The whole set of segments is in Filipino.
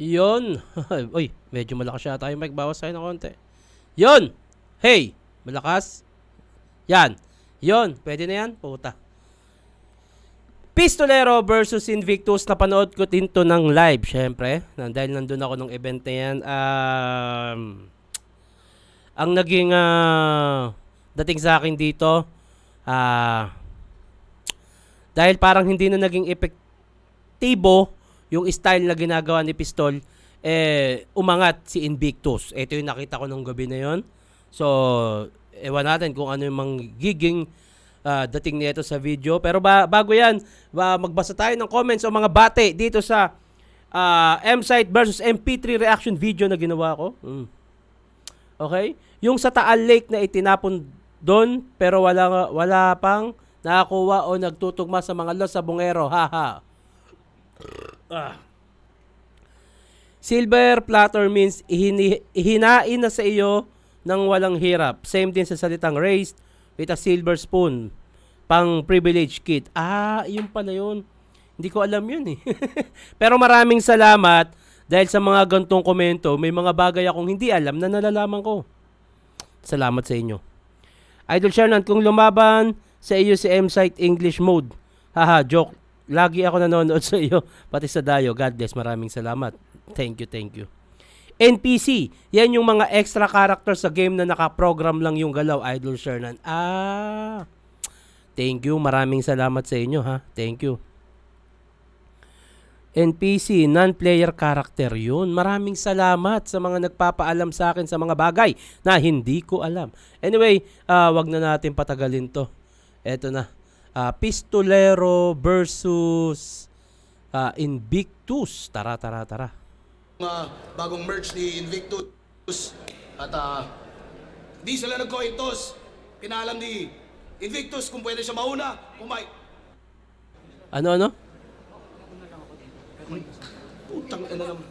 Yun. Uy, medyo malakas yata yung mic. Bawas tayo ng konti. Yun! Hey! Malakas. Yan. Yun. Pwede na yan? Puta. Pistolero versus Invictus. Napanood ko din to ng live, syempre. Dahil nandun ako nung event na yan. Ang naging dating sa akin dito, dahil parang hindi na naging epektibo yung style na ginagawa ni Pistol, umangat si Invictus. Ito yung nakita ko nung gabi na yon. So, ewan natin kung ano yung magiging dating nito sa video. Pero bago yan, magbasa tayo ng comments o mga bate dito sa M-Site versus MP3 reaction video na ginawa ko. Okay? Yung sa Taal Lake na itinapon doon, pero wala pang nakakuha o nagtutugma sa mga los sa bungero. Haha. Silver platter means ihinain na sa iyo ng walang hirap. Same din sa salitang raised with a silver spoon. Pang privilege kid. Yun pala yun. Hindi ko alam yun eh. Pero maraming salamat dahil sa mga gantong komento. May mga bagay akong hindi alam na nalalaman ko. Salamat sa inyo. Idol Shernan, kung lumaban sa iyo si M-Site English mode. Haha, joke. Lagi ako nanonood sa iyo, pati sa Dayo. God bless, maraming salamat. Thank you, thank you. NPC, yan yung mga extra characters sa game na nakaprogram lang yung galaw, Idol Shernan. Thank you, maraming salamat sa inyo ha. Thank you. NPC, non-player character yun. Maraming salamat sa mga nagpapaalam sa akin sa mga bagay na hindi ko alam. Anyway, wag na natin patagalin to. Eto na. Pistolero versus Invictus. Tara. Bagong merch ni Invictus. At di sila nagkointos. Pinalam ni Invictus kung pwede siya mauna. Ano? Putang ina naman.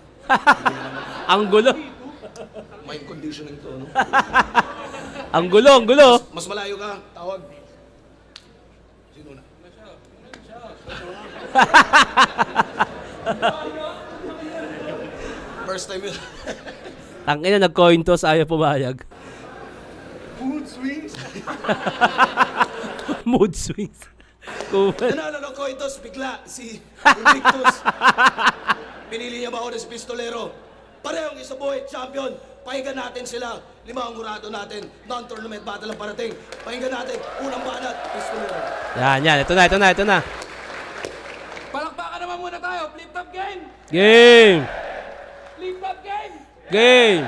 Ang gulo. Mind conditioning to, no? Ang gulo. Mas malayo ka. Tawag. Sino na? First time yun. Tangina, nag-coin toss, ayaw pumayag. Mood swings. Mood swings. Cool. Nanalo ko ito, bigla si Invictus. Pinili niya ba ako na si Pistolero? Parehong isa buhay champion. Pakinggan natin sila. 5 ang hurado natin. Non-tournament battle ang parating. Pakinggan natin. Unang banat, Pistolero. Yan. Ito na. Palakpakan naman muna tayo. Flip-top game! Game! Flip-top game! Game!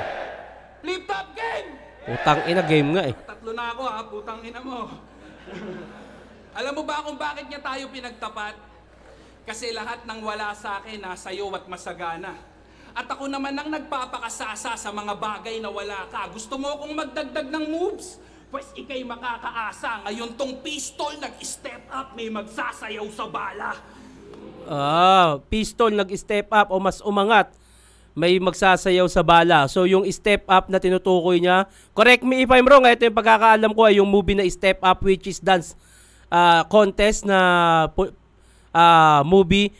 Flip-top game! Putang ina, game nga eh. Tatlo na ako ha, putang ina mo. Alam mo ba kung bakit niya tayo pinagtapat? Kasi lahat ng wala sa akin nasa iyo at masagana. At ako naman ang nagpapakasasa sa mga bagay na wala ka. Gusto mo akong magdagdag ng moves? Pues ikay makakaasa. Ngayon tong pistol nag-step up, may magsasayaw sa bala. Pistol nag-step up o mas umangat. May magsasayaw sa bala. So yung step up na tinutukoy niya, correct me if I'm wrong, ito yung pagkakaalam ko ay yung movie na Step Up, which is dance contest na movie,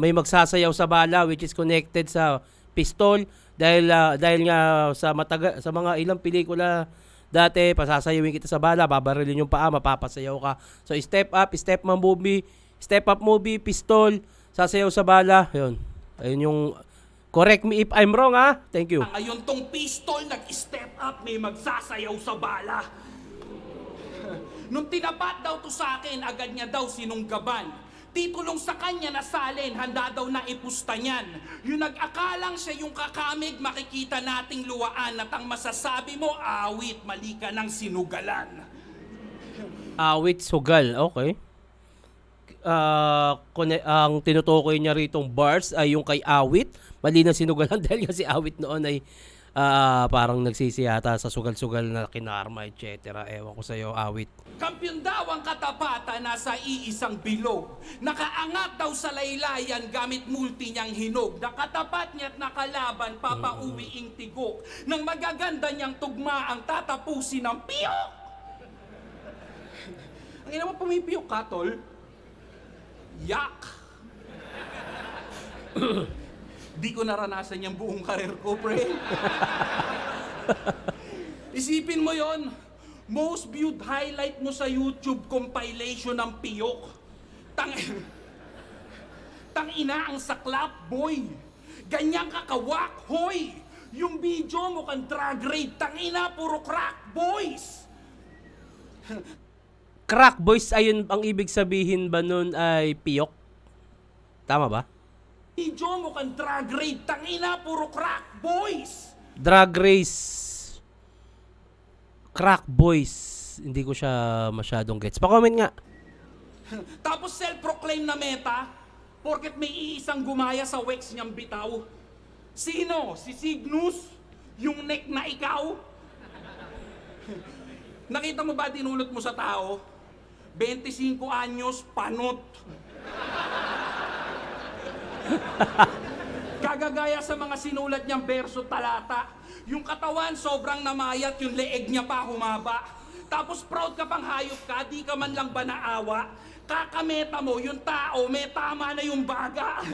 may magsasayaw sa bala which is connected sa pistol dahil nga sa mga ilang pelikula dati pasasayawin kita sa bala, babarilin yung paa, mapapasayaw ka. So Step Up movie, pistol, sasayaw sa bala. Ayun yung correct me if I'm wrong ha. Thank you. Ngayon tong pistol nag-step up, may magsasayaw sa bala. Nung tinapat daw to sa akin, agad niya daw sinunggaban. Titulong sa kanya na salin, handa daw na ipusta niyan. Yung nag-akalang siya yung kakamig, makikita nating luwaan. At ang masasabi mo, awit, mali ka ng sinugalan. Awit, sugal. Okay. Ang tinutukoy niya ritong bars ay yung kay Awit. Mali na sinugalan dahil kasi Awit noon ay parang nagsisiyata sa sugal-sugal na kinarma, etc. Ewan ko sa'yo, Awit. Kampiyon daw ang katapatan nasa iisang bilog. Nakaangat daw sa laylayan gamit multi niyang hinog. Nakatapat niya't nakalaban, papauwiing tigok. Nang magaganda niyang tugma ang tatapusin ng piyok. Ang ina mo pumipiyok ka, tol? Yak! Di ko naranasan yung buong karir ko, pre. Isipin mo yon, most viewed highlight mo sa YouTube compilation ng piyok. Tangina ang saklap, boy. Ganyan kakawak, hoy. Yung video mo kang drag rape, tangina, puro crack, boys. Crack boys, ayun ang ibig sabihin ba nun ay piyok? Tama ba? Video mo kang drag rape, tangina, puro crack, boys. Drag race. Crack boys. Hindi ko siya masyadong gets. Pa-comment nga. Tapos self-proclaim na meta, porket may iisang gumaya sa wax niyang bitaw. Sino? Si Cygnus? Yung neck na ikaw? Nakita mo ba dinulot mo sa tao? 25 anyos, panot. Kagagaya sa mga sinulat niyang berso talata. Yung katawan sobrang namayat, yung leeg niya pa humaba. Tapos proud ka pang hayop ka, di ka man lang ba naawa? Kakameta mo, yung tao, may tama na yung baga.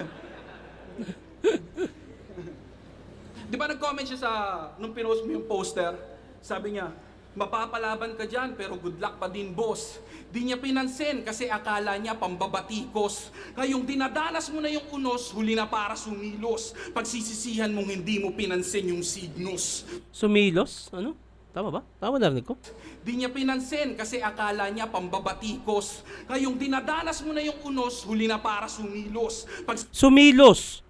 Di ba nag-comment siya nung pinost mo yung poster? Sabi niya, mapapalaban ka dyan, pero good luck pa din, boss. Di niya pinansin kasi akala niya pambabatikos. Ngayong dinadanas mo na yung unos, huli na para sumilos. Pagsisisihan mong hindi mo pinansin yung Cygnus. Sumilos? Ano? Tama ba? Tama narinig ko? Di niya pinansin kasi akala niya pambabatikos. Ngayong dinadanas mo na yung unos, huli na para sumilos. Sumilos!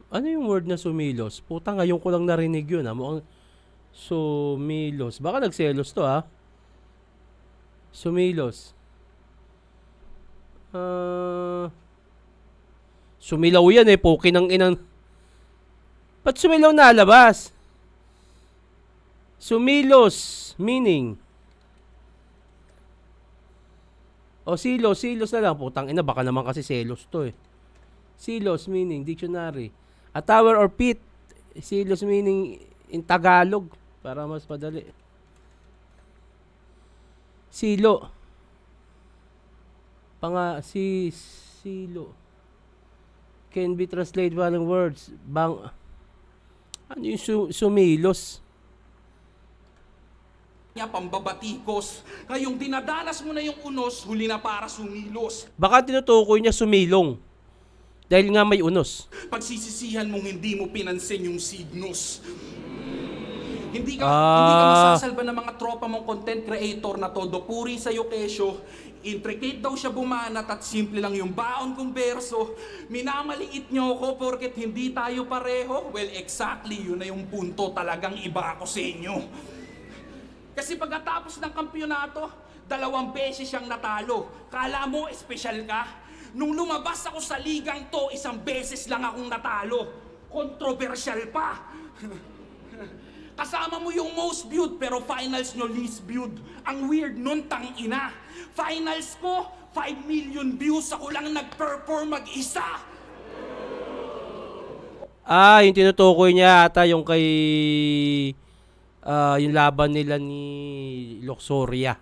Ano yung word na sumilos? Puta, ngayon ko lang narinig yun. Mukhang sumilos. Baka nagselos to, ha? Sumilos. Sumilaw yan, eh. Poki ng inang... Ba't sumilaw na alabas? Sumilos. Meaning. O silos na lang. Putang ina, baka naman kasi selos to, eh. Silos meaning, dictionary. A tower or pit. Silos meaning in Tagalog. Para mas madali. Silo. Silo. Can be translated by words. Ano yung sumilos? Niya pambabatikos. Ngayong dinadanas mo na yung unos, huli na para sumilos. Baka tinutukoy niya sumilong. Dahil nga may unos. Pagsisisihan mong hindi mo pinansin yung Cygnus. Hindi ka masasalba ng mga tropa mong content creator na todo puri sa'yo kesyo. Intricate daw siya bumanat at simple lang yung baon kong berso. Minamaliit niyo ako porket hindi tayo pareho. Well, exactly, yun na yung punto. Talagang iba ako sa inyo. Kasi pagkatapos ng kampyonato, 2 beses siyang natalo. Kala mo, espesyal ka? Nung lumabas ako sa ligang to, 1 beses lang akong natalo. Controversial pa. Kasama mo yung most viewed, pero finals nyo least viewed. Ang weird nun, tangina. Finals ko, 5 million views. Ako lang nag-perform mag-isa. Yung tinutukoy niya ata yung kay... yung laban nila ni Luxoria.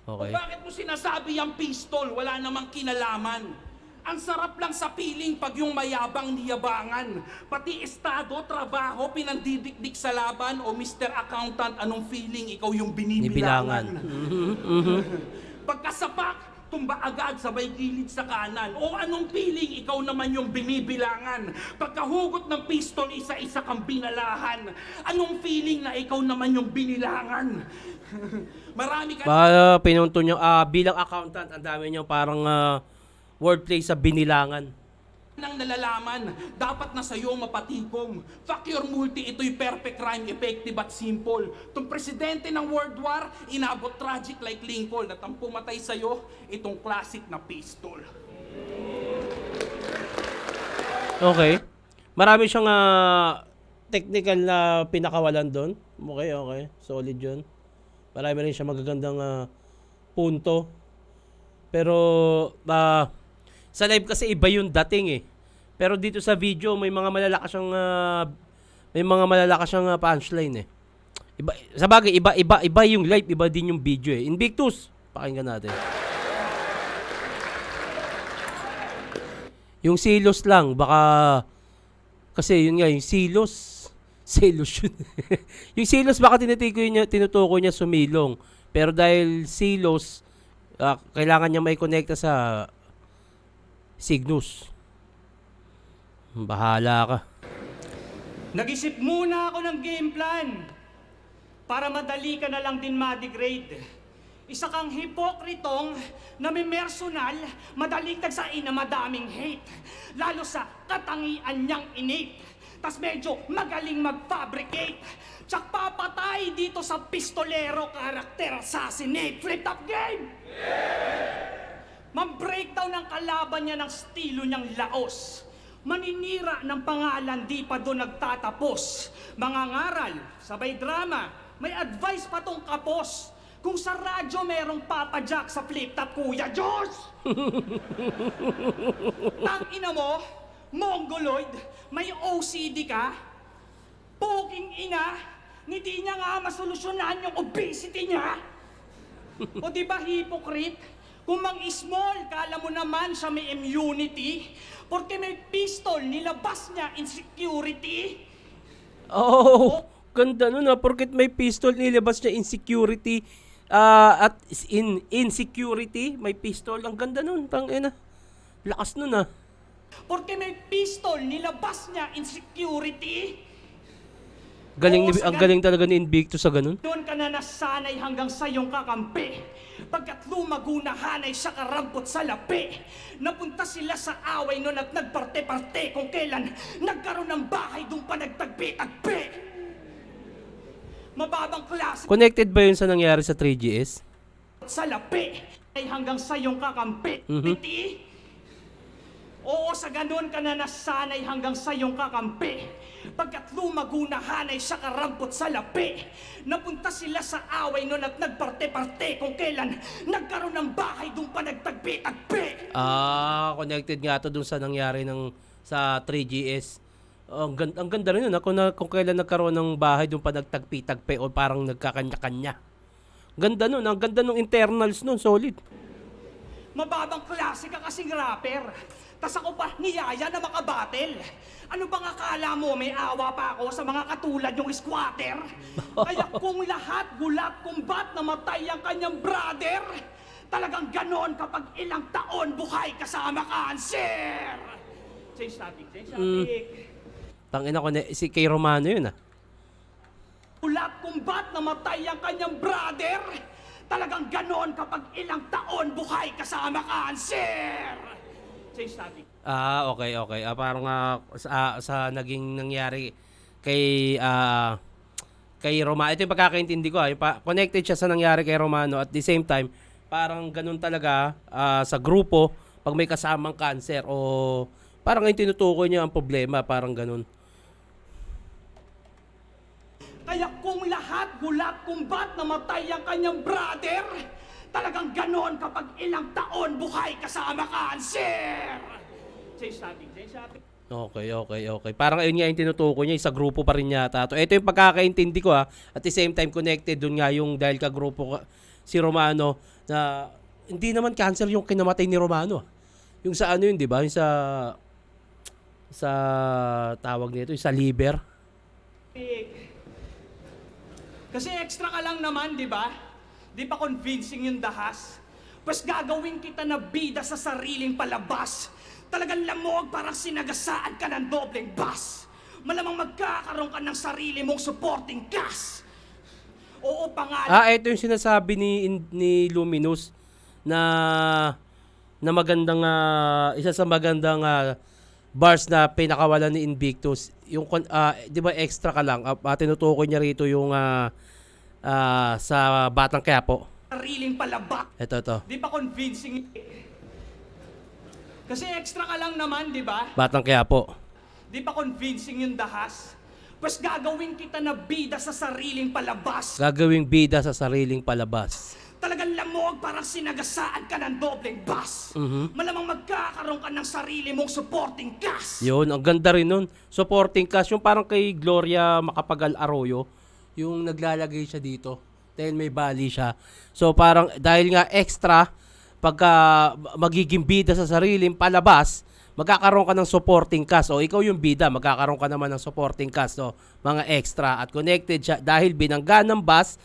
Okay. Bakit mo sinasabi yung pistol? Wala namang kinalaman. Ang sarap lang sa piling pag yung mayabang niyabangan. Pati estado, trabaho, pinandidikdik sa laban o Mr. Accountant, anong feeling ikaw yung binibilangan? Pagkasapak, tumba agad sabay gilid sa kanan. O anong feeling ikaw naman yung binibilangan? Pagkahugot ng pistol, isa-isa kang binalahan. Anong feeling na ikaw naman yung binilangan? Marami ka... Pinunto nyo, bilang accountant, ang dami nyo parang wordplay sa binilangan. Nang nalalaman, dapat na sa'yo mapatikom. Fuck your multi, ito'y perfect rhyme, effective at simple. Itong presidente ng World War, inabot tragic like Lincoln. At ang pumatay sa'yo, itong classic na pistol. Okay. Marami siyang technical na pinakawalan doon. Okay. Solid yun. Marami rin siya magagandang punto. Pero sa live kasi iba yung dating, eh. Pero dito sa video may mga malalakas siyang punchline, eh. Iba, sa bagay, iba yung live, iba din yung video, eh. Invictus, pakinggan natin. Yung silos lang, baka Kasi yun nga, yung silos yun. Yung silos baka tinutukoy niya sumilong. Pero dahil silos, kailangan niya may connecta sa Cygnus. Bahala ka. Nag-isip muna ako ng game plan para madali ka na lang din ma-degrade. Isa kang hipokritong namimersonal, madaling tagsain na madaming hate. Lalo sa katangian niyang innate. Tas medyo magaling mag-fabricate. Tsak papatay dito sa pistolero character assassinate. Flip top game! Man-breakdown ng kalaban niya ng estilo niyang laos. Maninira ng pangalan, di pa doon nagtatapos. Mga ngaral, sabay drama, may advice pa tong kapos. Kung sa radyo merong Papa Jack sa flip top, Kuya Diyos! Tangina mo, mongoloid, may OCD ka? Poking ina, hindi niya nga masolusyonan yung obesity niya. O di ba hypocrite? Kung mang-small, kala mo naman siya may immunity. Porque may pistol, nilabas niya insecurity. Oh, ganda nun porket may pistol nilabas niya insecurity. At insecurity, may pistol. Ang ganda nun, tangina. Lakas nun Porque may pistol, nilabas niya insecurity. Ang galing talaga ni Invictus sa ganun. Doon ka na nasanay hanggang sa iyong kakampi. Pagkat lumago na hanay siya karampot sa lapi. Napunta sila sa away noon at nagparte-parte kung kailan nagkaroon ng bahay doon pa nagtagpi-tagpi. Mababang klase Connected ba yun sa nangyari sa 3GS? sa lapi ay hanggang sa iyong kakampi. Piti? Oo, sa ganun ka na nasanay hanggang sa iyong kakampi. Pagkat lumago na hanay siya karampot sa lapi. Napunta sila sa away noon at nagparte-parte kung kailan nagkaroon ng bahay doon pa nagtagpi-tagpi. Connected nga to dun sa nangyari sa 3GS. Ang ganda rin yun kung kailan nagkaroon ng bahay doon pa nagtagpi-tagpi o parang nagkakanya-kanya. Ganda nun, ang ganda nung internals nun, solid. Mababang klase ka kasing rapper. Tas ako pa niyaya na makabattle. Ano bang akala mo may awa pa ako sa mga katulad yung squatter? Kaya kung lahat gulat kung ba't namatay ang kanyang brother, talagang ganon kapag ilang taon buhay kasama cancer. Change topic. Tangina ko si Kay Romano yun Gulat kung ba't namatay ang kanyang brother, talagang ganon kapag ilang taon buhay kasama cancer. Change topic. Okay. Parang sa naging nangyari kay Romano. Ito yung pagkakaintindi ko. Connected siya sa nangyari kay Romano at the same time, parang ganun talaga sa grupo pag may kasamang cancer o parang yung tinutukoy niya ang problema, parang ganun. Kaya kung lahat gulat kung ba't namatay ang kanyang brother, talagang ganon kapag ilang taon buhay kasama cancer. Change topic. Okay. Parang ayun nga yung tinutukoy niya, sa grupo pa rin yata. Ito yung pagkakaintindi ko at the same time connected dun nga yung dahil ka grupo si Romano na hindi naman cancer yung kinamatay ni Romano. Yung sa ano yun, di ba? Yung sa tawag nito, yung sa liver. Kasi extra ka lang naman, di ba? Di pa convincing yung dahas? Pues gagawin kita na bida sa sariling palabas. Talagang lamog parang sinagasaan ka ng dobleng bus. Malamang magkakaroon ka ng sarili mong supporting cast. Oo, pangalan. Ito yung sinasabi ni Luminous na magandang isa sa magandang bars na pinakawalan ni Invictus. Yung 'di ba extra ka lang. Tinutukoy niya rito yung sa Batang Quiapo. Sariling palabas. Ito. Di pa convincing. Kasi extra ka lang naman, di ba? Batang Quiapo. Di pa convincing yung dahas? Pues gagawin kita na bida sa sariling palabas. Gagawing bida sa sariling palabas. Talagang lamog parang sinagasaan ka ng dobleng bus. Malamang magkakaroon ka ng sarili mong supporting cast. Yun, ang ganda rin nun. Supporting cast, yung parang kay Gloria Macapagal Arroyo, yung naglalagay siya dito dahil may bali siya. So parang dahil nga extra, pagka magiging bida sa sariling palabas, magkakaroon ka ng supporting cast. O ikaw yung bida, magkakaroon ka naman ng supporting cast. O mga extra at connected siya dahil binangga ng bus,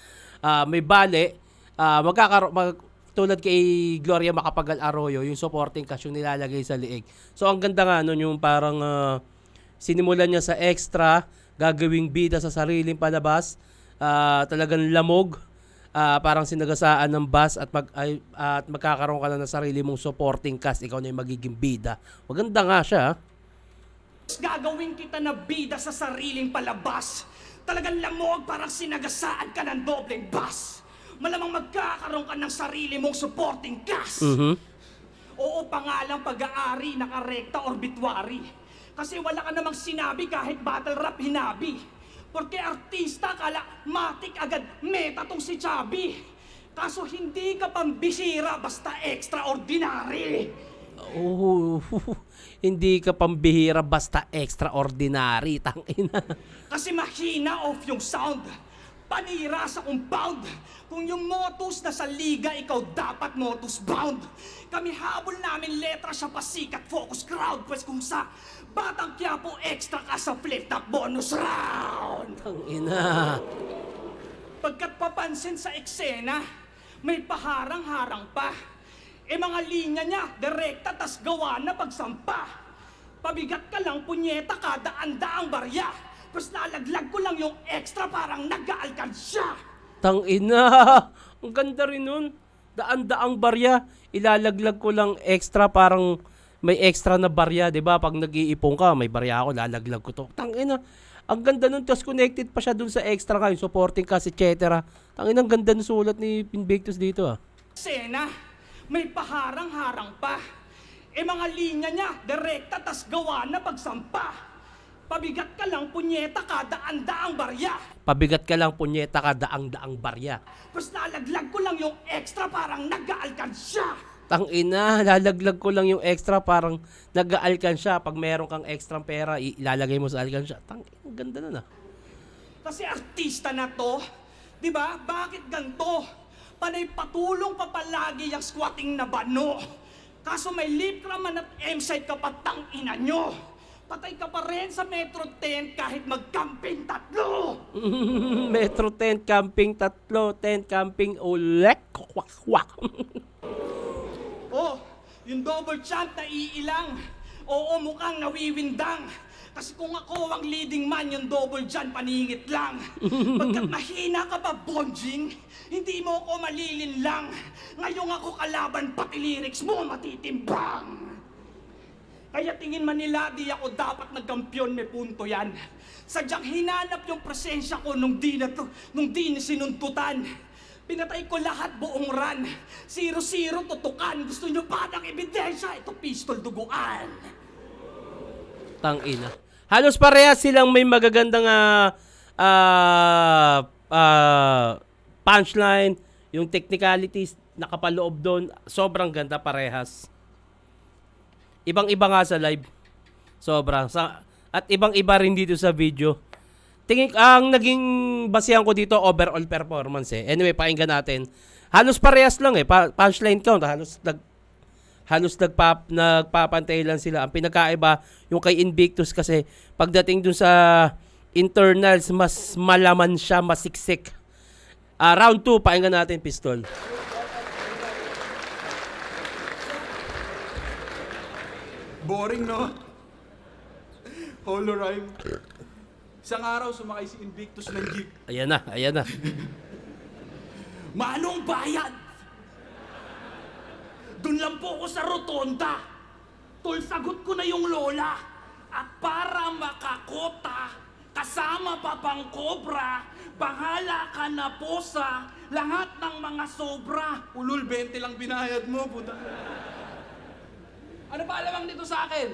may bale, tulad kay Gloria Macapagal Arroyo, yung supporting cast yung nilalagay sa liig. So ang ganda nga nun yung parang sinimulan niya sa extra, gagawing bida sa sariling palabas, talagang lamog, parang sinagasaan ng bus at magkakaroon ka na ng sarili mong supporting cast, ikaw na yung magiging bida. Maganda nga siya. Gagawin kita na bida sa sariling palabas. Talagang lamog, parang sinagasaan ka ng dobleng bus. Malamang magkakaroon ka ng sarili mong supporting cast. Oo, pangalang pag-aari, nakarekta, obituary. Kasi wala ka namang sinabi kahit battle rap hinabi. Porque artista, kala matik agad meta tong si Chubby. Kaso hindi ka pambisira, basta extraordinary. Oh, hindi ka pambihira basta extraordinary, tangina. Kasi mahina off yung sound. Panira sa compound. Kung yung motus na sa liga, ikaw dapat motus bound. Kami habol namin letra sa pasikat focus crowd. Pues kung sa Batang Quiapo, extra ka sa flip-top bonus round. Tangina. Pagkat papansin sa eksena, may paharang-harang pa. Mga linya niya, direkta tas gawa na pagsampa. Pabigat ka lang, punyeta ka, daan-daang barya. Tapos lalaglag ko lang yung extra, parang nag-aalkansya. Tangina. Ang ganda rin nun. Daan-daang barya. Ilalaglag ko lang extra, parang may extra na barya, 'di ba? Pag nag-iipon ka, may barya ako, lalaglag ko to. Tangina. Ang ganda nun, tapos connected pa siya dun sa extra ka, yung supporting cast, etc. Tangina, ang ganda ng sulat ni Invictus dito, ah. Sena, may paharang-harang pa. Mga linya niya, direkta tas gawa na pagsampa. Pabigat ka lang, punyeta ka, daan-daang barya. Pabigat ka lang, punyeta ka, daang-daang barya. Tapos lalaglag ko lang yung extra, parang nag-aalkansya. Tangina, lalaglag ko lang yung extra, parang nag-aalkansya. Pag meron kang extra pera, ilalagay mo sa alkansya. Tangina, ang ganda nun, ah. Kasi artista na to, di ba? Bakit ganto? Panay patulong pa palagi yung squatting na bano. Kaso may lip raman at M-side ka pa, tangina nyo. Patay ka pa rin sa Metro 10 kahit mag-camping 3. Metro 10, camping 3, 10, camping ulek. Kwak. Oh, yung double champ na iilang. Oo, mukhang nawiwindang. Kasi kung ako ang leading man, yung double dyan, paningit lang. Pagkat mahina ka pa, Bonjing, hindi mo ako malilinlang. Ngayong ako kalaban, pati lyrics mo matitimbang. Kaya tingin man nila, di ako dapat nagkampiyon, may punto yan. Sadyang hinanap yung presensya ko nung di sinuntutan. Pinatay ko lahat buong run. 0-0 tutukan. Gusto nyo pa ng ebidensya? Ito pistol duguan. Tangina. Halos parehas silang may magagandang punchline. Yung technicalities nakapaloob doon. Sobrang ganda parehas. Ibang-iba nga sa live. Sobrang. At ibang-iba rin dito sa video. Tingin ang naging basihan ko dito overall performance eh. Anyway, pakinggan natin. Halos parehas lang eh. Punchline count. Halos nagpapantay lang sila. Ang pinakaiba yung kay Invictus kasi pagdating dun sa internals, mas malaman siya, masiksik. Round 2, pakinggan natin, Pistol. Boring, no? Holorime. Isang araw, sumakay si Invictus ng jeep. Ayan na. Manong bayad! Doon lang po ako sa rotonda. Tol, sagot ko na yung lola. At para makakota, kasama pa pang kobra, bahala ka na po sa lahat ng mga sobra. Ulul, 20 lang binayad mo, puta. Ano pa alamang dito sa akin?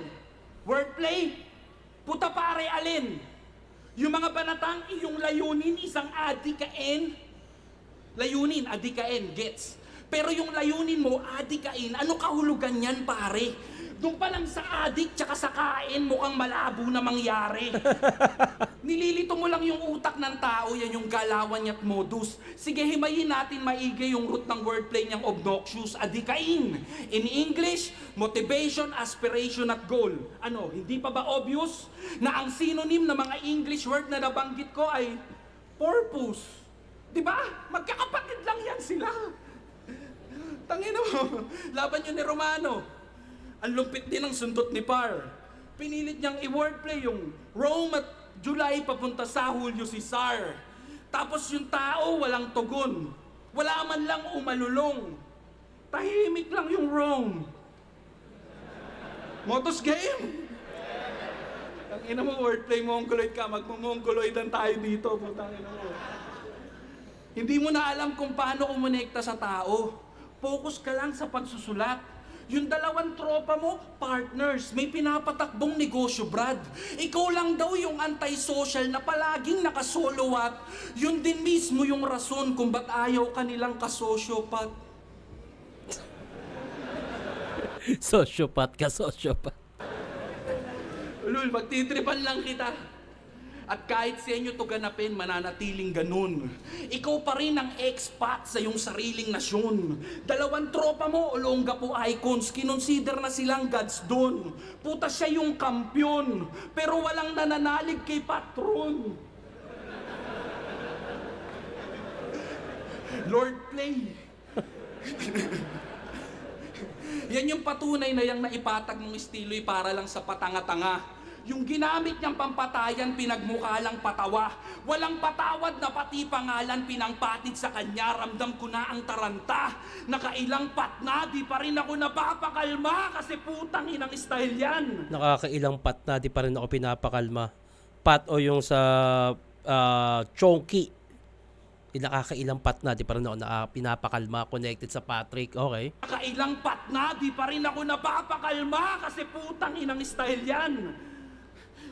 Wordplay? Puta pare, alin? Yung mga banatang iyong layunin, isang adikain. Layunin, adikain, gets. Pero yung layunin mo, adikain, ano kahulugan yan, pare? Doon pa lang sa adik tsaka sa kain, mukhang malabo na mangyari. Nililito mo lang yung utak ng tao, yan yung galawan niya at modus. Sige, himayin natin maigi yung root ng wordplay niyang obnoxious, adikain. In English, motivation, aspiration at goal. Ano, hindi pa ba obvious na ang synonym ng mga English word na nabanggit ko ay purpose? Diba? Magkakapatid lang yan sila. Tangina mo, laban yun ni Romano. Ang lumpit din ng suntot ni Par. Pinilit niyang i-wordplay yung Rome at July papunta sa Julio Cesar. Tapos yung tao walang tugon. Wala man lang umalulong. Tahimik lang yung Rome. Motos game. Ang ina mo, wordplay mongoloid ka. Magmumongoloidan tayo dito. Putang ina mo. Hindi mo na alam kung paano kumonekta sa tao. Focus ka lang sa pagsusulat. Yung dalawang tropa mo, partners, may pinapatakbong negosyo, Brad. Ikaw lang daw yung anti-social na palaging nakasolo at yun din mismo yung rason kung ba't ayaw kanilang kasosyopat. Sociopath ka, sociopath. Ulul, magtitripan lang kita. At kahit sa inyo to ganapin, mananatiling ganun. Ikaw pa rin ang expat sa iyong sariling nasyon. Dalawang tropa mo, Olongapo icons, kinonsider na silang gods doon. Puta siya yung kampyon, pero walang nananalig kay patron. Lord Play. Yan yung patunay na yung naipatag mong estilo'y para lang sa patanga-tanga. Yung ginamit niyang pampatayan, pinagmukha lang patawa. Walang patawad na pati pangalan pinangpatid sa kanya. Ramdam ko na ang taranta. Nakailang pat na, di pa rin ako napapakalma kasi putang inang style yan. Nakakailang pat na, di pa rin ako pinapakalma. Pat o yung sa chonky. Nakakailang pat na, di pa rin ako pinapakalma. Connected sa Patrick, okay. Nakailang pat na, di pa rin ako napapakalma kasi putang inang style yan.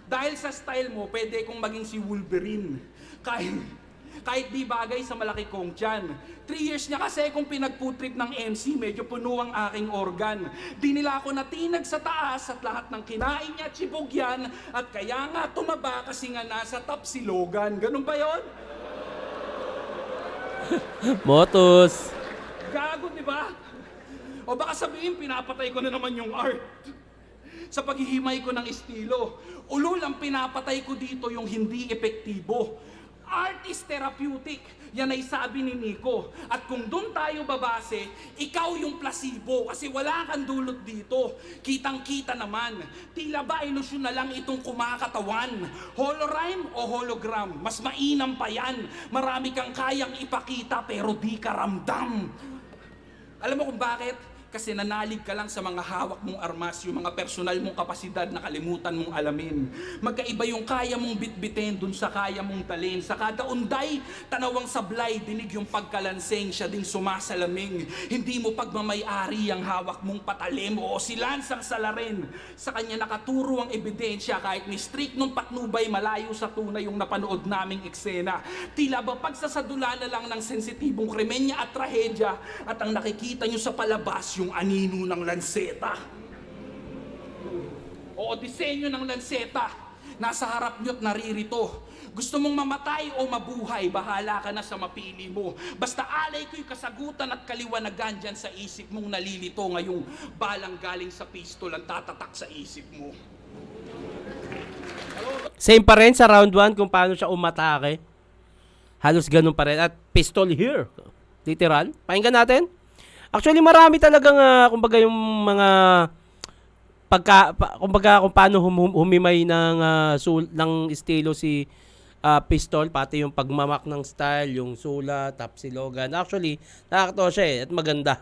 Dahil sa style mo, pwede kong maging si Wolverine. Kahit di bagay sa malaki kong tiyan. 3 years niya kasi kung pinagputrip ng MC, medyo puno ang aking organ. Di nila ako natinag sa taas at lahat ng kinain niya, chibog yan. At kaya nga tumaba kasi nga nasa top si Logan. Ganun ba yon? Motos. Gago, di ba? O baka sabihin, pinapatay ko na naman yung art. Sa paghihimay ko ng estilo. Ulul ang pinapatay ko dito yung hindi epektibo. Art is therapeutic. Yan ay sabi ni Nico. At kung doon tayo babase, ikaw yung placebo kasi wala kang dulot dito. Kitang-kita naman. Tila ba ilusyon na lang itong kumakatawan? Holorhyme o hologram? Mas mainam pa yan. Marami kang kayang ipakita pero di ka ramdam. Alam mo kung bakit? Kasi nanalig ka lang sa mga hawak mong armas, yung mga personal mong kapasidad na kalimutan mong alamin. Magkaiba yung kaya mong bitbitin dun sa kaya mong talin. Sa kada unday, tanawang sablay, dinig yung pagkalanseng, siya ding sumasalaming. Hindi mo pagmamay-ari ang hawak mong patalim o silansang salarin. Sa kanya nakaturo ang ebidensya kahit ni strict nung patnubay malayo sa tunay yung napanood naming eksena. Tila ba pagsasadula na lang ng sensitibong krimenya at trahedya at ang nakikita nyo sa palabas yung anino ng lanseta. O disenyo ng lanseta. Nasa harap nyo't naririto. Gusto mong mamatay o mabuhay, bahala ka na sa mapili mo. Basta alay ko'y kasagutan at kaliwanagan dyan sa isip mong nalilito ngayong balang galing sa pistol ang tatatak sa isip mo. Same pa rin sa round 1 kung paano siya umatake. Halos ganun pa rin. At pistol here. Literal. Pakinggan natin. Actually, marami talagang, kumbaga yung mga kumbaga kung paano humimay ng estilo si Pistol, pati yung pagmamak ng style, yung sulat, tap si Logan. Actually, nakakatawa siya at maganda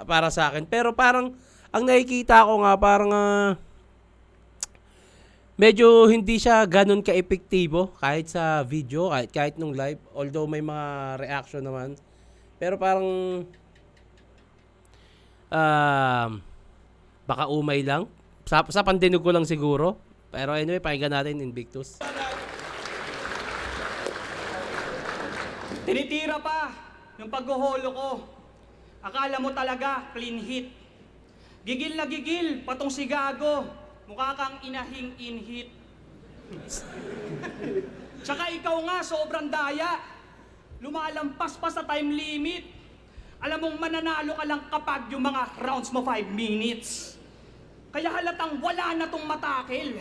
para sa akin. Pero parang, ang nakikita ko nga, parang medyo hindi siya ganun ka-epektibo kahit sa video, kahit nung live. Although may mga reaction naman. Pero parang baka umay lang. Sa pandinig ko lang siguro. Pero anyway, pakinggan natin Invictus. Tinitira pa yung paghuholo ko. Akala mo talaga clean hit. Gigil na gigil, patong si Gago. Mukha kang inahing inhit. Tsaka ikaw nga, sobrang daya. Lumalampas pa sa time limit. Alam mong mananalo ka lang kapag yung mga rounds mo 5 minutes. Kaya halatang wala na tong matakil.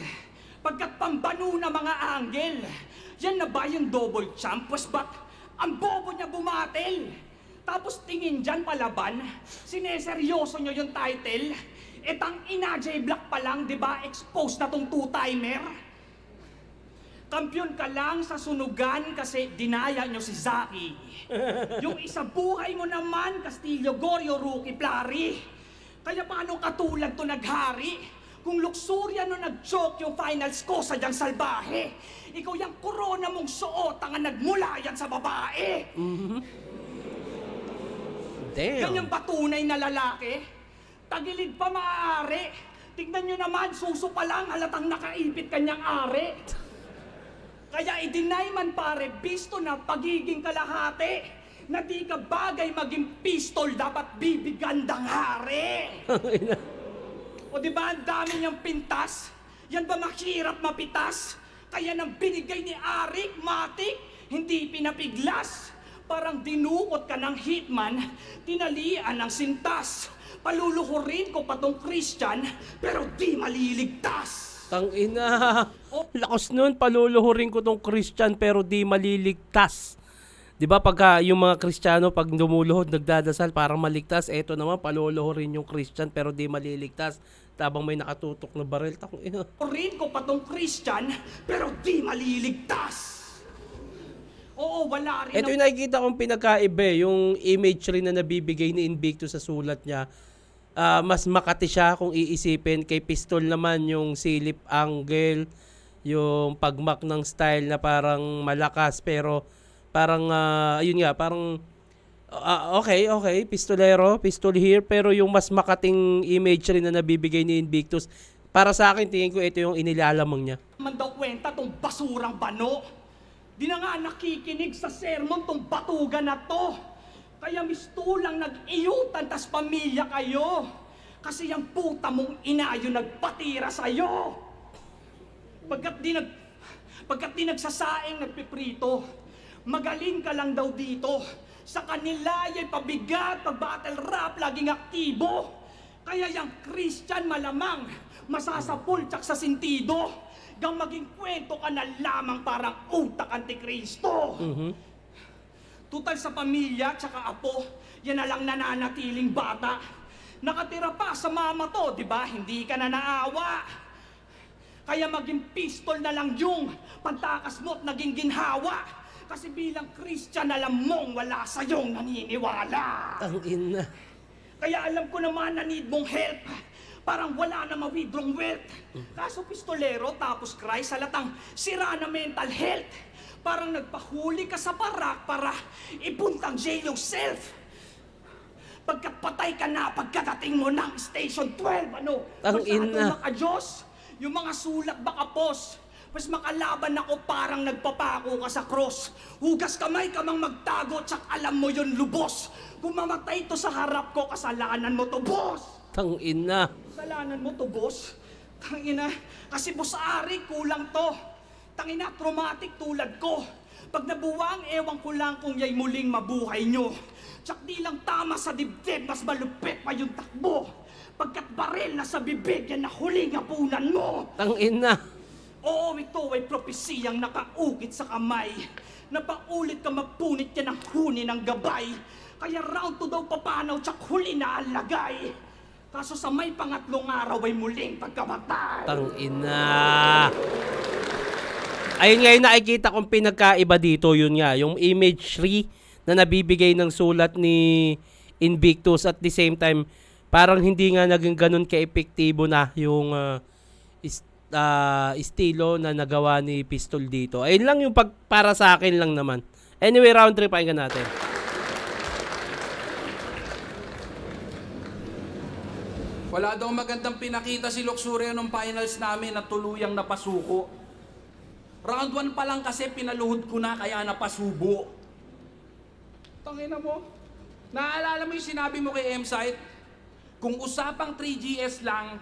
Pagkat pambano na mga angle. Yan na ba yung double champ? Pues ba't ang bobo niya bumatil? Tapos tingin dyan palaban, sineseryoso nyo yung title. Etang ina, J-Block pa lang, di ba? Exposed na tong two-timer. Kampiyon ka lang sa sunugan kasi dinaya nyo si Zaki. Yung isa buhay mo naman, Castillo, Gorio, Rookie, Plari. Kaya paano katulad to naghari? Kung luxuria no nag-choke yung finals ko sa diyang salbahe. Ikaw yung corona mong suot, ang nagmula yan sa babae. Damn. Ganyang patunay na lalaki, tagilid pa maaari. Tignan nyo naman, suso pa lang, halatang nakaipit kanyang ari. Kaya i-deny man pare, bisto na pagiging kalahati. Na di ka bagay maging pistol, dapat bibigandang hari. O di ba ang dami niyang pintas? Yan ba mahirap mapitas? Kaya nang binigay ni Arik, matik, hindi pinapiglas. Parang dinukot ka ng hitman, tinalian ng sintas. Paluluhurin ko pa tong Christian, pero di maliligtas. Tangina. Lakas nun, paluluhurin ko tong Christian pero di maliligtas. 'Di ba pagka yung mga Kristiyano pag lumuluhod nagdadasal para maligtas, eto naman paluluhurin yung Christian pero di maliligtas. Tabang may nakatutok na baril, tangina. Luhurin ko pa tong Christian, pero di maliligtas. Oo, wala rin. Ito yung nakikita kong pinagkaiba, yung imagery na nabibigay ni Invictus sa sulat niya. Mas makati siya kung iisipin. Kay Pistol naman yung silip angle, yung pagmak ng style na parang malakas pero parang ayun nga, parang okay, pistolero, pistol here, pero yung mas makating imagery na nabibigay ni Invictus, para sa akin tingin ko ito yung inilalamang niya. Man daw kwenta tong basurang bano. Di na nga nakikinig sa sermon tong batugan na to. Kaya mistulang nag-iyutan tas pamilya kayo. Kasi yung puta mong ina yung nagpatira sa'yo. Pagkat di nagsasaing, nagpiprito. Magaling ka lang daw dito. Sa kanila yung pabigat, pag-battle rap, laging aktibo. Kaya yung Christian malamang, masasapul tsak sa sintido. Gang maging kwento ka na lamang parang utak antikristo. Tutal sa pamilya tsaka apo, yan na lang nananatiling bata. Nakatira pa sa mama to, di ba? Hindi ka na naawa. Kaya maging pistol na lang yung pagtakas mo at naging ginhawa. Kasi bilang Christian, alam mong wala sa'yong naniniwala. Tangina. Kaya alam ko naman na need mong help. Parang wala na ma-withdrawng wealth. Kaso pistolero tapos Christ, halatang sira na mental health. Parang nagpahuli ka sa parak para ipuntang jail yourself. Pagkat patay ka na pagkadating mo ng Station 12, ano? Tangina. Masyado maka-Diyos. Yung mga sulat baka pos. Mas makalaban ako parang nagpapako ka sa cross. Hugas kamay ka mang magtago, tsak alam mo yun lubos. Kung mamatay to sa harap ko, kasalanan mo to, boss. Tangina. Kasalanan mo to, boss. Tangina, kasi boss Ari, kulang to. Tangina, traumatic tulad ko. Pag nabuwang, ewan ko lang kung yay muling mabuhay nyo. Tsak di lang tama sa dibdib, mas malupit pa yung takbo. Pagkat baril na sa bibig, yan na huling hapunan mo. Tangina. Oo, ito ay propesiyang nakaukit sa kamay. Napaulit ka mapunit yan ang huni ng gabay. Kaya round 2 daw papanaw, tsak huli na alagay. Kaso sa may pangatlong araw ay muling pagkamatay. Tangina. Ayun nga yung nakikita kong pinagkaiba dito, yun nga, yung imagery na nabibigay ng sulat ni Invictus at the same time, parang hindi nga naging ganun ka-epektibo na yung estilo na nagawa ni Pistol dito. Ayun lang yung para sa akin lang naman. Anyway, round 3 pakinggan natin. Wala daw magandang pinakita si Luxuria nung finals namin na tuluyang napasuko. Round 1 pa lang kasi pinaluhod ko na kaya napasubo. Tangina mo. Naaalala mo yung sinabi mo kay M-Site? Kung usapang 3GS lang,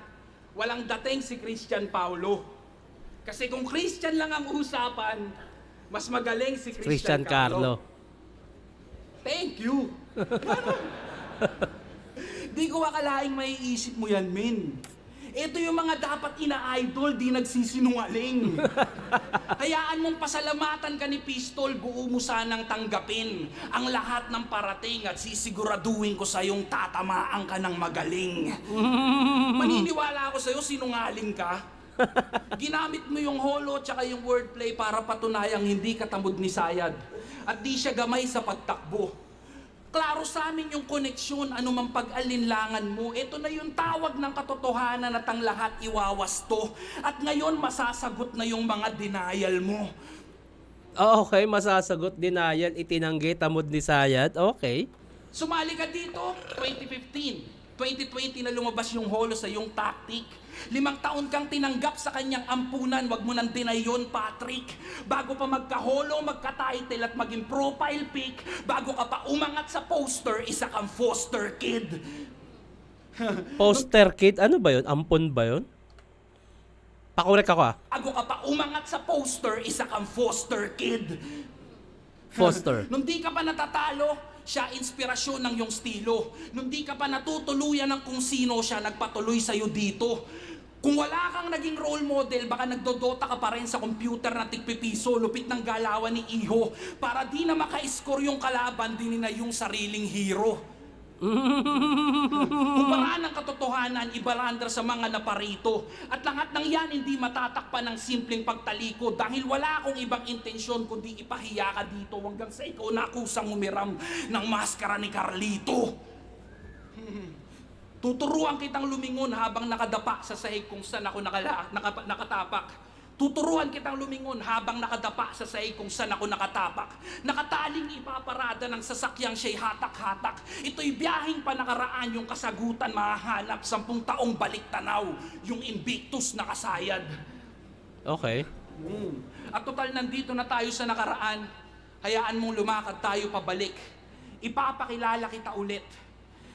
walang dating si Christian Paulo. Kasi kung Christian lang ang usapan, mas magaling si Christian Carlo. Thank you. Di ko akalaing maiisip mo yan, men. Ito yung mga dapat ina-idol, di nagsisinungaling. Hayaan mong pasalamatan ka ni Pistol, buo mo sanang tanggapin ang lahat ng parating at sisiguraduhin ko sa'yong tatamaan ka ng magaling. Maniniwala ako sa'yo, sinungaling ka. Ginamit mo yung holo tsaka yung wordplay para patunayang hindi ka tamod ni Sayad at di siya gamay sa pagtakbo. Klaro sa amin yung koneksyon, anumang pag-alinlangan mo. Ito na yung tawag ng katotohanan at ang lahat iwawasto. At ngayon masasagot na yung mga denial mo. Okay, masasagot, denial, itinanggi, tamod ni Sayad. Okay. Sumali ka dito, 2015. 2020 na lumabas yung holo sa yung tactic. 5 taon kang tinanggap sa kanyang ampunan, wag mo nang deny yun, Patrick. Bago pa magka-holo, magka-title at maging profile pic, bago ka pa umangat sa poster, isa kang foster kid. Poster kid, ano ba yun? Ampon ba yun? Pakorek ako ah. Bago ka pa umangat sa poster, isa kang foster kid. Foster. Nung di ka pa natatalo, siya inspirasyon ng iyong estilo. Nung di ka pa natutuluyan ng kung sino, siya nagpatuloy sa'yo dito. Kung wala kang naging role model, baka nagdodota ka pa rin sa computer na tigpipiso, lupit ng galawan ni Iho, para di na maka-score yung kalaban, di na yung sariling hero. Kumpara ng katotohanan, ibalandra sa mga naparito. At lahat ng yan hindi matatakpan ng simpleng pagtaliko dahil wala akong ibang intensyon kundi ipahiya ka dito hanggang sa ikaw nakusang umiram ng maskara ni Carlito. Tuturuan kitang lumingon habang nakadapa sa sahig kung saan ako nakatapak. Tuturuan kitang lumingon habang nakadapa sa sahig kung saan ako nakatapak. Nakataling ipaparada ng sasakyang siya'y hatak-hatak. Ito'y biyaheng panakaraan, yung kasagutan mahahanap 10 taong balik tanaw, yung Invictus na kasayad. Okay. At total nandito na tayo sa nakaraan, hayaan mong lumakad tayo pabalik. Ipapakilala kita ulit.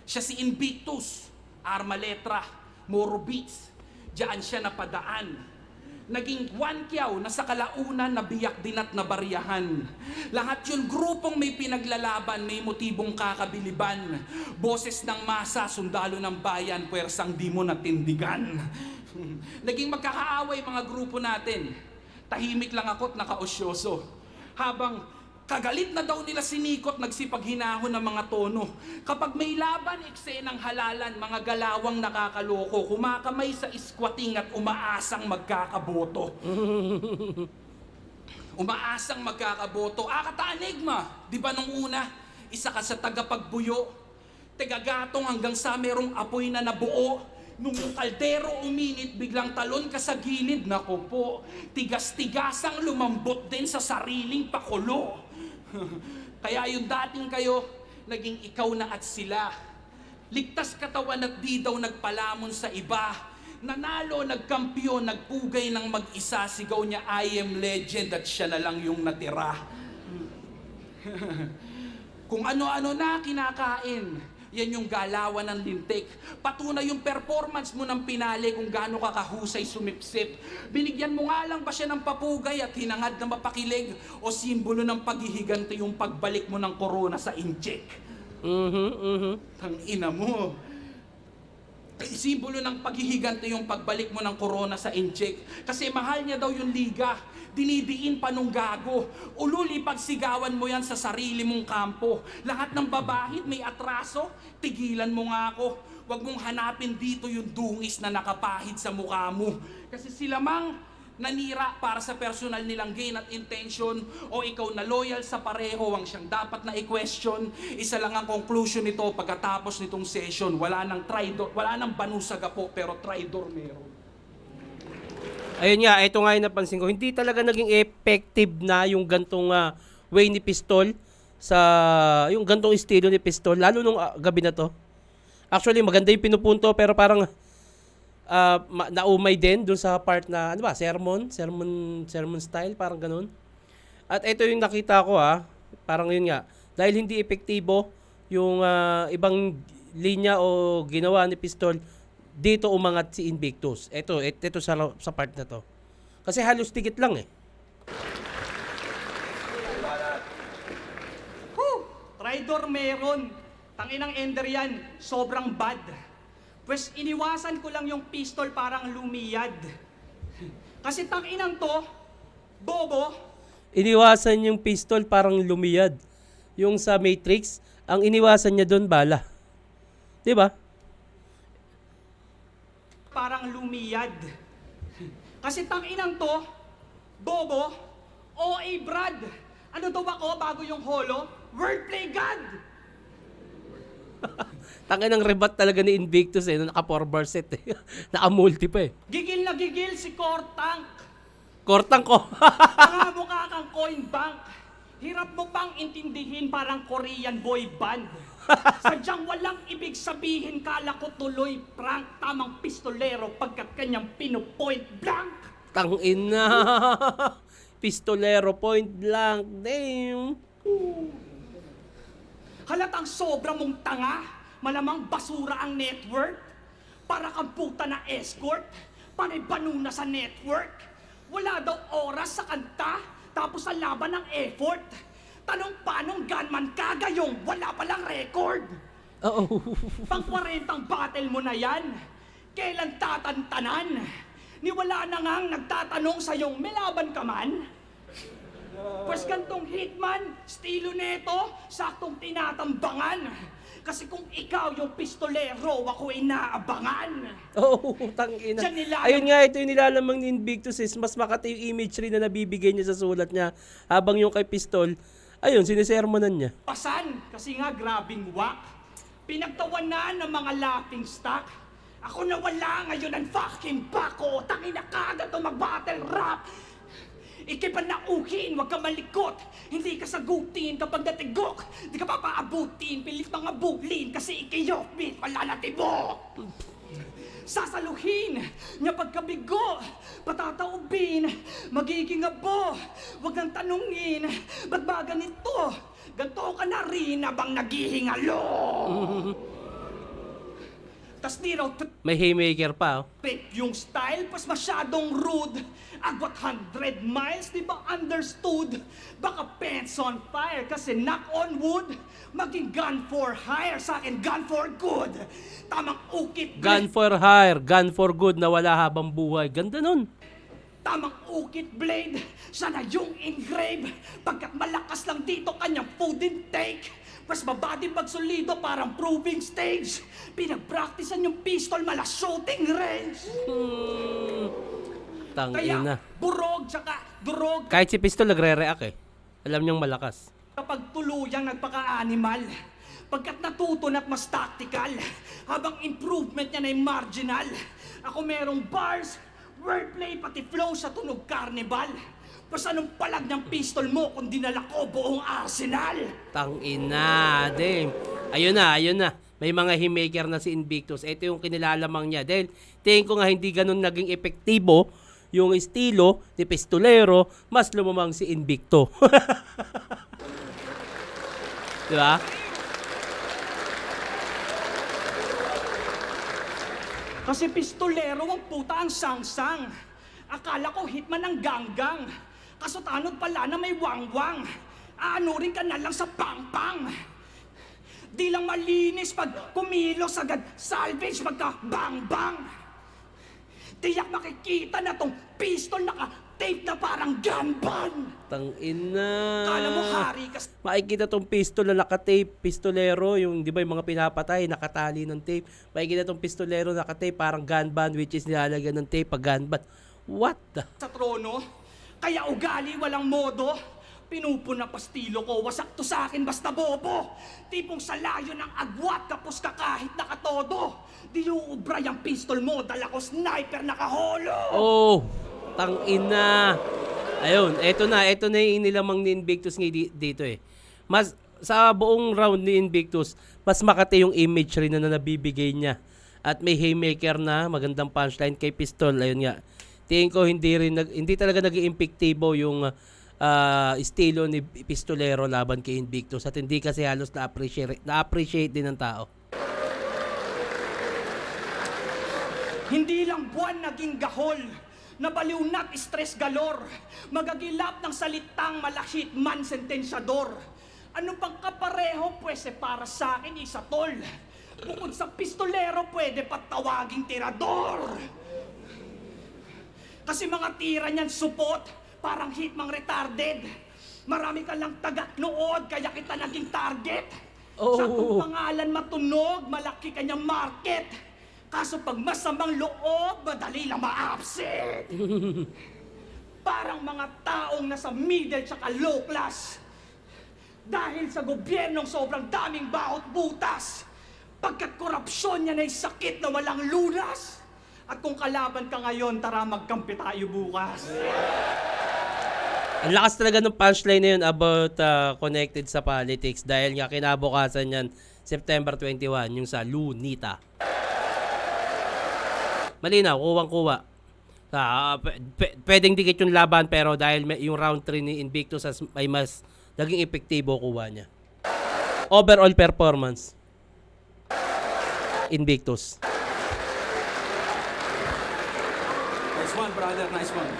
Siya si Invictus, Arma Letra, Moro Beats. Diyan siya napadaan. Naging Juan na sa kalaunan na biyak din at nabariyahan. Lahat yun grupong may pinaglalaban, may motibong kakabiliban. Boses ng masa, sundalo ng bayan, puwersang di mo natindigan. Naging magkakaaway mga grupo natin. Tahimik lang ako't nakaosyoso. Habang kagalit na daw nila sinikot, nagsipaghinahon ng mga tono. Kapag may laban, eksenang halalan, mga galawang nakakaloko, kumakamay sa squatting at umaasang magkakaboto. Umaasang magkakaboto. Kata-enigma, di ba nung una, isa ka sa tagapagbuyo, tagagatong hanggang sa merong apoy na nabuo. Nung yung kaldero uminit, biglang talon ka sa gilid, nako po, tigas-tigasang lumambot din sa sariling pakulo. Kaya yung dating kayo, naging ikaw na at sila. Ligtas katawan at di daw nagpalamon sa iba. Nanalo, nagkampiyon, nagpugay ng mag-isa. Sigaw niya, I am legend, at siya na lang yung natira. Kung ano-ano na kinakain, yan yung galawan ng lintik. Patunay yung performance mo ng pinali kung gaano ka kahusay sumipsip. Binigyan mo nga lang ba siya ng papugay at hinangad na mapakilig o simbolo ng paghihiganti yung pagbalik mo ng corona sa incheck? Tangina mo. Simbolo ng paghihiganti yung pagbalik mo ng corona sa incheck. Kasi mahal niya daw yung liga. Dinidiin pa nung gago. Ululi pagsigawan mo yan sa sarili mong kampo. Lahat ng babahid may atraso, tigilan mo nga ako. Huwag mong hanapin dito yung dungis na nakapahid sa mukha mo. Kasi sila mang nanira para sa personal nilang gain at intention o ikaw na loyal sa pareho ang siyang dapat na i-question. Isa lang ang conclusion nito pagkatapos nitong session. Wala nang traidor, wala nang banusaga po pero traidor meron. Ayun nga, ito nga yung napansin ko. Hindi talaga naging effective na yung gantong way ni Pistol sa yung gantong estilo ni Pistol lalo nung gabi na to. Actually, maganda yung pinupunto pero parang naumay din dun sa part na ano ba, sermon style, parang ganun. At ito yung nakita ko parang yun nga, dahil hindi epektibo yung ibang linya o ginawa ni Pistol, dito umangat si Invictus. Ito sa part na to. Kasi halos tikit lang eh. Traitor meron. Tanginang Ender yan. Sobrang bad. Pues iniwasan ko lang yung pistol parang lumiyad. Kasi tanginang to, bobo, Iniwasan yung Pistol parang lumiyad. Yung sa Matrix, ang iniwasan niya doon bala. 'Di ba? parang lumiyad. Kasi tanginang to, bobo, OA Brad. Ano daw ako bago yung holo? Wordplay God! Tangin ng rebat talaga ni Invictus eh, naka 4 bar set eh. Naka-multi pa eh. Gigil na gigil si Kortank. Kortang ko. Mga mukha kang coin bank. Hirap mo pang intindihin parang Korean boy band. Sadyang walang ibig sabihin, kala ko tuloy prank, tamang pistolero pagkat kanyang pinupoint blank. Tangin na. Pistolero point blank. Damn. Halatang sobra mong tanga, malamang basura ang network. Para kang puta na escort, panay banuna sa network. Wala daw oras sa kanta, tapos sa laban ng effort. Tanong panong gunman ka gayong wala palang record. Oo. Pang 40 battle mo na yan, kailan tatantanan? Niwala na ngang nagtatanong sa'yong may laban ka man? Pues gantong hitman, estilo neto, saktong tinatambangan. Kasi kung ikaw yung pistolero, ako inaabangan. Oo, tangina. Diyan nilalam- Ayun nga, ito yung nilalamang ni Invictus is mas makati yung imagery na nabibigay niya sa sulat niya. Habang yung kay Pistol, ayun, sinisermonan niya. Pasan, kasi nga grabing wak. Pinagtawanan ng mga laughing stock. Ako na wala ngayon ang fucking bako. Tangina kada to mag-battle rap. Ikipanauhin, wag ka malikot. Hindi ka sagutin kapag natigok. Di ka papaabutin, pilit mga bulin. Kasi ikiyokbit, wala na tibok. Sasaluhin niya pagkabigo, patataubin, magiging abo. Wag nang tanungin, ba't ba ganito? Ganto ka na rin abang naghihingalo. Tas di raw May haymaker pa, oh. trip yung style, pas masyadong rude. Agwat 100 miles, di ba understood? Baka pants on fire, kasi knock on wood. Maging gun for hire, sa akin gun for good. Tamang ukit, Gun for hire, gun for good na wala habang buhay. Ganda nun. tamang ukit blade. Sana yung engrave, pagkat malakas lang dito kanyang food intake. Mas mabadi pag solido, parang proving stage. Pinagpraktisan yung pistol, mala shooting range. Kaya Tangina. burog tsaka durog Kahit si Pistol nagre-react eh. Alam niyang malakas. kapag tuluyang nagpaka-animal. Pagkat natuto at mas tactical, habang improvement niya na yung marginal. Ako merong bars, wordplay, pati flow sa tunog carnival. Pas anong palag ng pistol mo kung dinala ko buong arsenal? Tangina, damn. Ayun na. May mga haymaker na si Invictus. Ito yung kinilalamang niya. Dahil tingin ko nga hindi ganun naging epektibo yung estilo ni Pistolero, mas lumamang si Invicto. Di ba? Kasi pistolero ang puta ang sangsang. Akala ko hitman ang ganggang. Kaso tanod pala na may wangwang. Aanurin ka na lang sa pangpang. Di lang malinis pag kumilos agad salvage pagka bang-bang. Tiyak makikita na tong pistol naka-tape na parang gunban. Tangina. Kala mo hari ka Makikita tong pistol na naka-tape, pistolero, yung di ba yung mga pinapatay, nakatali ng tape. Makikita tong pistolero naka-tape, parang gun band, which is nilalagyan ng tape pag gun band. What the? sa trono. Kaya ugali walang modo. Pinupuna pastilo ko, wasak to sa akin basta bobo. Tipong sa layo ng agwat, kapos ka kahit nakatodo. Di uubra yung pistol mo, dala ko sniper nakaholo. Oh, tangina. Ayun, eto na yung inilamang ni Invictus dito eh. Mas, sa buong round ni Invictus, mas makati yung imagery na nabibigay niya. At may haymaker na, magandang punchline kay Pistol, ayun nga. Tingin ko hindi talaga naging epektibo yung estilo ni Pistolero laban kay Invictus at hindi kasi halos na-appreciate din ng tao. Hindi lang buwan naging gahol, nabaliw na't stress galore, magagilap ng salitang malahit man sentensyador. Ano pang kapareho, pwese para sa akin isa tol. Bukod sa pistolero, pwede patawaging tirador. Kasi mga tira niyan supot, parang hitmang retarded. Marami ka lang tagat-nood, kaya kita naging target. Sa kung pangalan matunog, malaki kanyang market. Kaso pag masamang loob, madali lang ma-upset. Parang mga taong nasa middle tsaka low class. Dahil sa gobyernong sobrang daming bawat butas. Pagkat korupsyon niya na'y sakit na walang lunas. At kung kalaban ka ngayon, tara magkampi tayo bukas. Ang lakas talaga ng punchline na yun about connected sa politics dahil nga kinabukasan yan September 21, yung sa Lunita. Malinaw, kuwang-kuwa. Pwedeng dikit yung laban pero dahil yung round 3 ni Invictus ay mas naging epektibo kuha niya. Overall performance. Invictus. Nice one, brother. Nice one.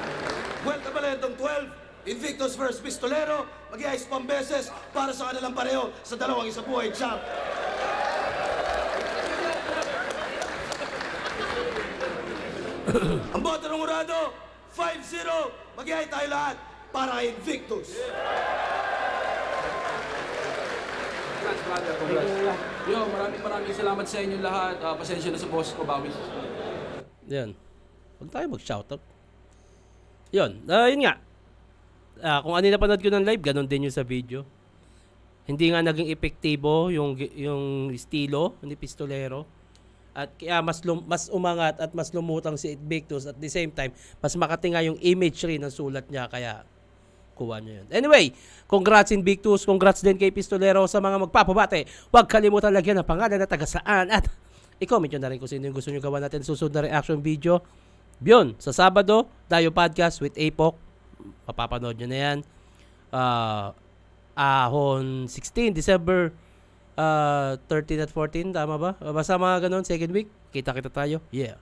Vuelta Balentong 12, Invictus versus Pistolero, mag-i-ice pang beses para sa kanilang pareho sa dalawang isabuhay champ. Ang boto ng Urado, 5-0, mag-i-ice tayo lahat para kay Invictus. Congrats, brother. Congrats. Yo, maraming salamat sa inyo lahat. Pasensya na sa boss ko, Bawis. Yan. Huwag tayo mag-shoutout. Yun. Yun nga. Kung ano napanood ko ng live, ganun din yung sa video. Hindi nga naging epektibo yung estilo ni Pistolero. At kaya mas umangat at mas lumutang si Invictus at the same time, mas makatinga yung imagery ng sulat niya kaya kuha niya yun. Anyway, congrats Invictus, congrats din kay Pistolero sa mga magpapabate. Huwag kalimutan lagyan ng pangalan at taga-saan at i-comment nyo na rin kung sino yung gusto nyo gawa natin susunod na reaction video. Yun, sa Sabado, Dayo Podcast with Apok. Mapapanood nyo na yan. Ahon 16, December 13 at 14, tama ba? Basta mga ganun, second week, kita-kita tayo. Yeah.